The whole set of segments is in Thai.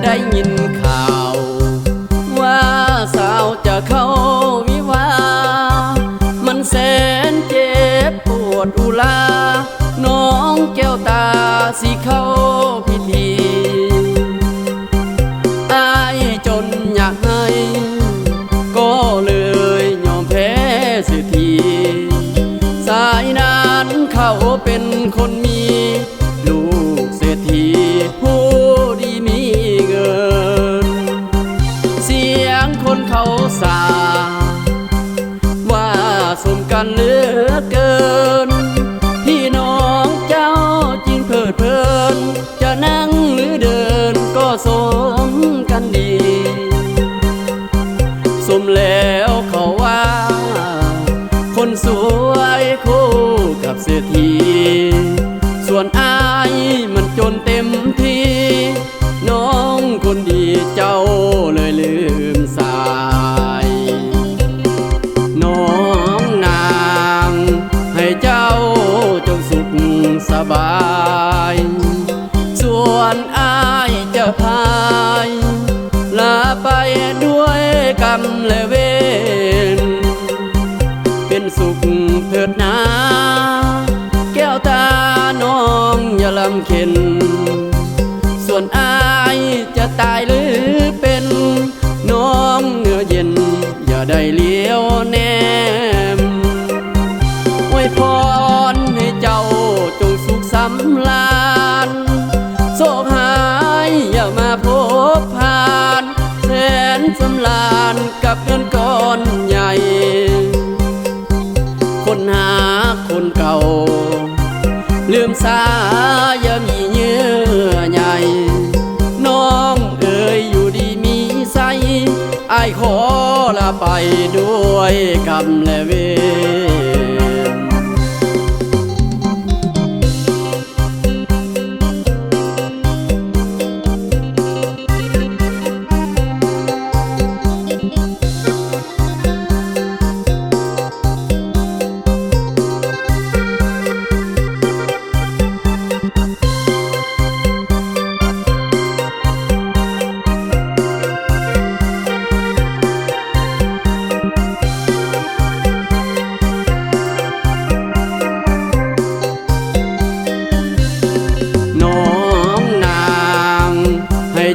ได้ยินข่าวว่าสาวจะเข้าวิวามันแสนเจ็บปวดอุลาน้องแก้วตาสิเข้าพิธีอายจนอยากให้ก็เลยยอมแพ้เสียทีสายนั้นเขาเป็นคนมีลูกเศรษฐีผู้ดีมีเงินเสียงคนเขาสาว่าสมกันเหลือเกินพี่น้องเจ้าจริงเพิดเพลินจะนั่งหรือเดินก็สมกันดีสมแล้วเขาว่าคนสวยคู่กับเศรษฐีส่วนอายมันจนเต็มที่น้องคนดีเจ้าเลยลืมสายน้องนางให้เจ้าจงสุขสบายส่วนอายจะพายลาไปด้วยกรรมและเวรเป็นสุขเถิดนาแก้วตาน้องอย่าลำเค็ญส่วนอายจะตายหรือเป็นน้องเนื้อเย็นอย่าได้เลี้ยวแนมอวยพรให้เจ้าจงสุขสำราญโศกหายอย่ามาพบผ่านแสนสำราญกับเงินก้อนใหญ่คนหาคนเก่าลืมสาอย่ามีเยื่อใยน้องเอ๋ยอยู่ดีมีใสอ้ายขอลาไปด้วยกรรมและเวร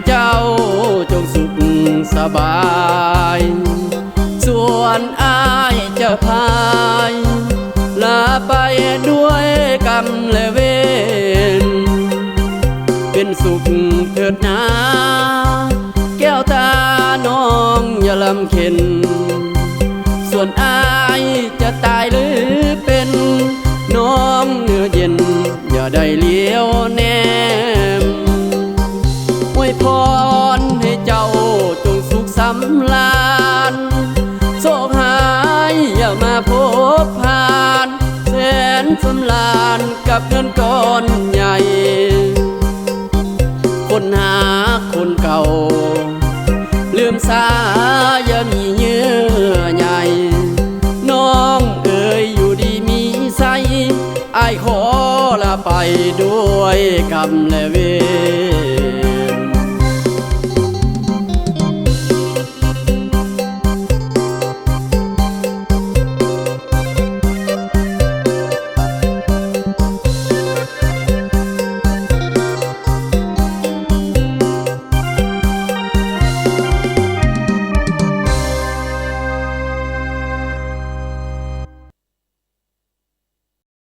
เจ้าจงสุขสบายส่วนอายจะพายลาไปด้วยกรรมและเวรเป็นสุขเถิดนาแก้วตาน้องอย่าลำเค็ญส่วนอายจะตายหรือเป็นน้องเนื้อเย็นอย่าได้เลี้ยวแนมอวยพรให้เจ้าจงสุขสำราญโศกหายอย่ามาพบผ่านแสนสำราญกับเงินก้อนใหญ่คนหาคนเก่าลืมสาอย่ามีเยื่อใยน้องเอ๋ยอยู่ดีมีใสอ้ายขอลาไปด้วยกรรมและเวร